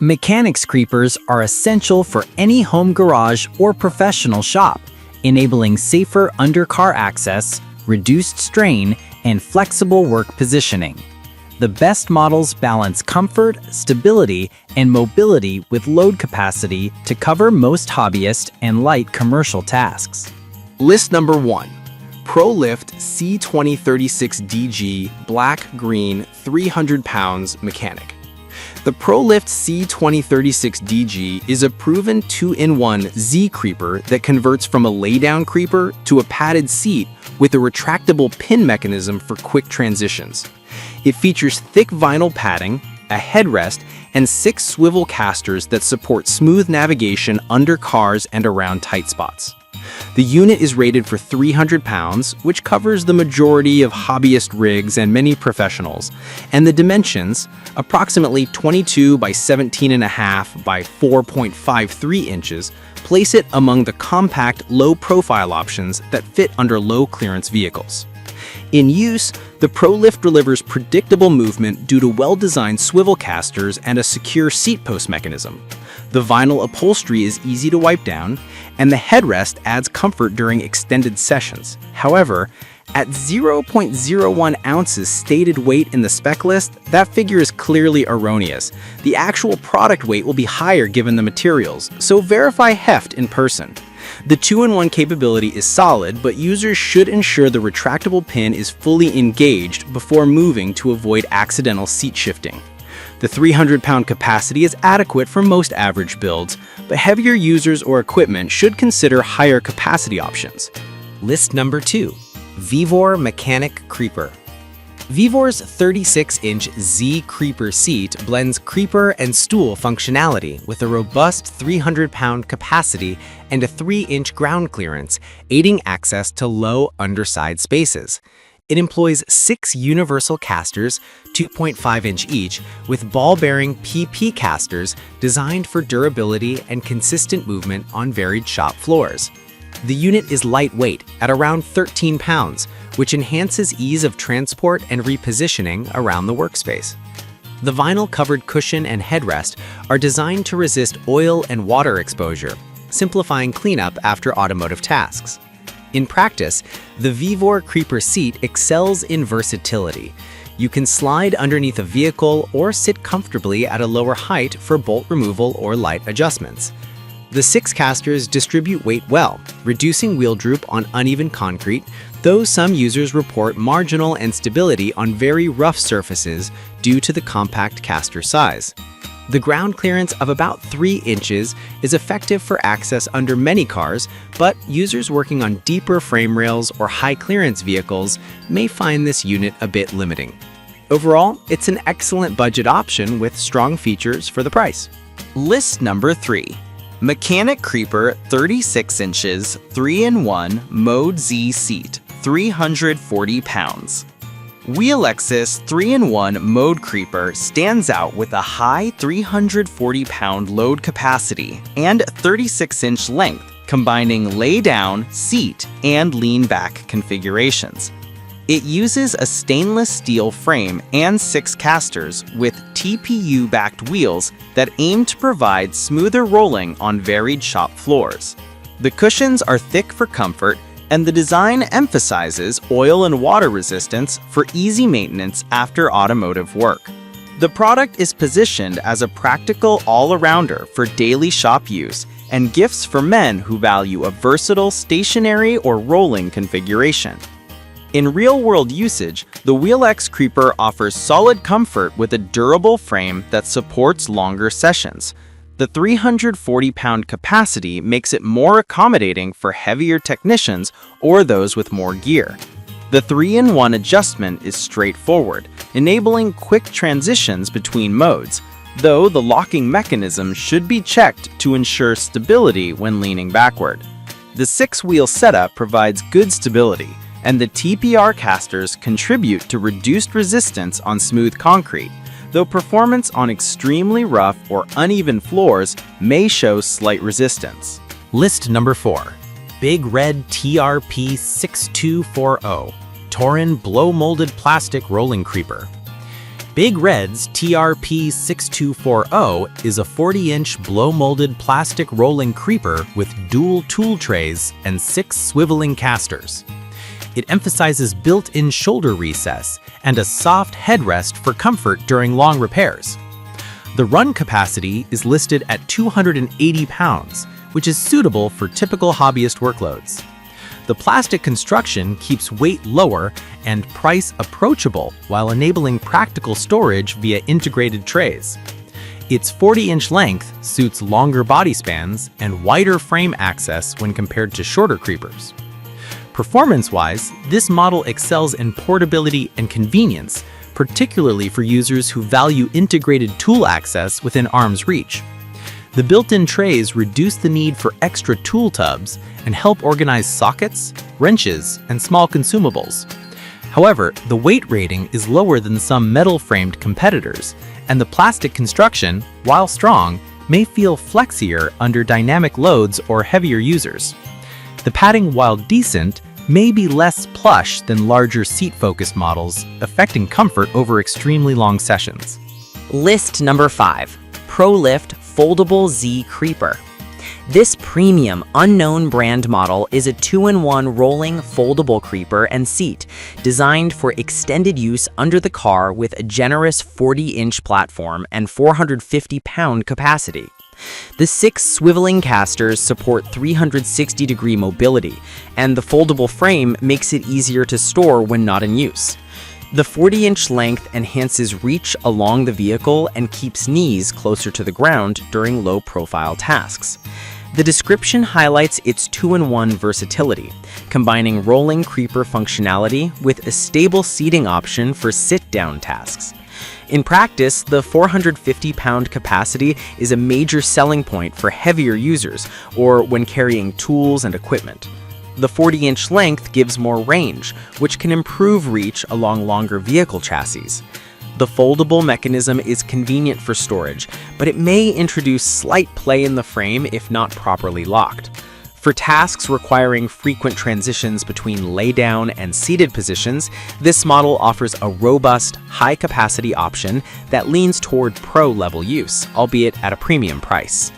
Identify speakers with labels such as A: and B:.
A: Mechanics creepers are essential for any home garage or professional shop, enabling safer undercar access, reduced strain, and flexible work positioning. The best models balance comfort, stability, and mobility with load capacity to cover most hobbyist and light commercial tasks.
B: List number 1. ProLift C2036DG Black Green 300 pounds Mechanic. The ProLift C2036DG is a proven 2-in-1 Z creeper that converts from a lay-down creeper to a padded seat with a retractable pin mechanism for quick transitions. It features thick vinyl padding, a headrest, and 6 swivel casters that support smooth navigation under cars and around tight spots. The unit is rated for 300 pounds, which covers the majority of hobbyist rigs and many professionals, and the dimensions, approximately 22 by 17.5 by 4.53 inches, place it among the compact, low-profile options that fit under low-clearance vehicles. In use, the ProLift delivers predictable movement due to well-designed swivel casters and a secure seat post mechanism. The vinyl upholstery is easy to wipe down, and the headrest adds comfort during extended sessions. However, at 0.01 ounces stated weight in the spec list, that figure is clearly erroneous. The actual product weight will be higher given the materials, so verify heft in person. The 2-in-1 capability is solid, but users should ensure the retractable pin is fully engaged before moving to avoid accidental seat shifting. The 300-pound capacity is adequate for most average builds, but heavier users or equipment should consider higher capacity options.
C: List number 2. Vevor Mechanic Creeper. Vevor's 36-inch Z Creeper seat blends creeper and stool functionality with a robust 300-pound capacity and a 3-inch ground clearance, aiding access to low underside spaces. It employs 6 universal casters, 2.5-inch each, with ball-bearing PP casters designed for durability and consistent movement on varied shop floors. The unit is lightweight at around 13 pounds, which enhances ease of transport and repositioning around the workspace. The vinyl-covered cushion and headrest are designed to resist oil and water exposure, simplifying cleanup after automotive tasks. In practice, the Vevor Creeper seat excels in versatility. You can slide underneath a vehicle or sit comfortably at a lower height for bolt removal or light adjustments. The 6 casters distribute weight well, reducing wheel droop on uneven concrete, though some users report marginal instability on very rough surfaces due to the compact caster size. The ground clearance of about 3 inches is effective for access under many cars, but users working on deeper frame rails or high-clearance vehicles may find this unit a bit limiting. Overall, it's an excellent budget option with strong features for the price.
D: List number 3. Mechanic Creeper 36 inches 3-in-1 Mode Z seat, 340 pounds. Wheelex's 3-in-1 Mode Creeper stands out with a high 340-pound load capacity and 36-inch length, combining lay-down, seat, and lean-back configurations. It uses a stainless steel frame and 6 casters with TPU-backed wheels that aim to provide smoother rolling on varied shop floors. The cushions are thick for comfort, and the design emphasizes oil and water resistance for easy maintenance after automotive work. The product is positioned as a practical all-arounder for daily shop use and gifts for men who value a versatile stationary or rolling configuration. In real-world usage, the Wheelex Creeper offers solid comfort with a durable frame that supports longer sessions. The 340-pound capacity makes it more accommodating for heavier technicians or those with more gear. The 3-in-1 adjustment is straightforward, enabling quick transitions between modes, though the locking mechanism should be checked to ensure stability when leaning backward. The 6-wheel setup provides good stability, and the TPR casters contribute to reduced resistance on smooth concrete, though performance on extremely rough or uneven floors may show slight resistance.
C: List number 4. Big Red TRP 6240 Torin Blow Molded Plastic Rolling Creeper. Big Red's TRP6240 is a 40-inch blow-molded plastic rolling creeper with dual tool trays and 6 swiveling casters. It emphasizes built-in shoulder recess and a soft headrest for comfort during long repairs. The run capacity is listed at 280 pounds, which is suitable for typical hobbyist workloads. The plastic construction keeps weight lower and price approachable while enabling practical storage via integrated trays. Its 40-inch length suits longer body spans and wider frame access when compared to shorter creepers. Performance-wise, this model excels in portability and convenience, particularly for users who value integrated tool access within arm's reach. The built-in trays reduce the need for extra tool tubs and help organize sockets, wrenches, and small consumables. However, the weight rating is lower than some metal-framed competitors, and the plastic construction, while strong, may feel flexier under dynamic loads or heavier users. The padding, while decent, may be less plush than larger seat-focused models, affecting comfort over extremely long sessions.
A: List number 5. ProLift Foldable Z Creeper. This premium, unknown brand model is a 2-in-1 rolling foldable creeper and seat designed for extended use under the car with a generous 40-inch platform and 450-pound capacity. The 6 swiveling casters support 360-degree mobility, and the foldable frame makes it easier to store when not in use. The 40-inch length enhances reach along the vehicle and keeps knees closer to the ground during low-profile tasks. The description highlights its 2-in-1 versatility, combining rolling creeper functionality with a stable seating option for sit-down tasks. In practice, the 450-pound capacity is a major selling point for heavier users or when carrying tools and equipment. The 40-inch length gives more range, which can improve reach along longer vehicle chassis. The foldable mechanism is convenient for storage, but it may introduce slight play in the frame if not properly locked. For tasks requiring frequent transitions between lay-down and seated positions, this model offers a robust, high-capacity option that leans toward pro-level use, albeit at a premium price.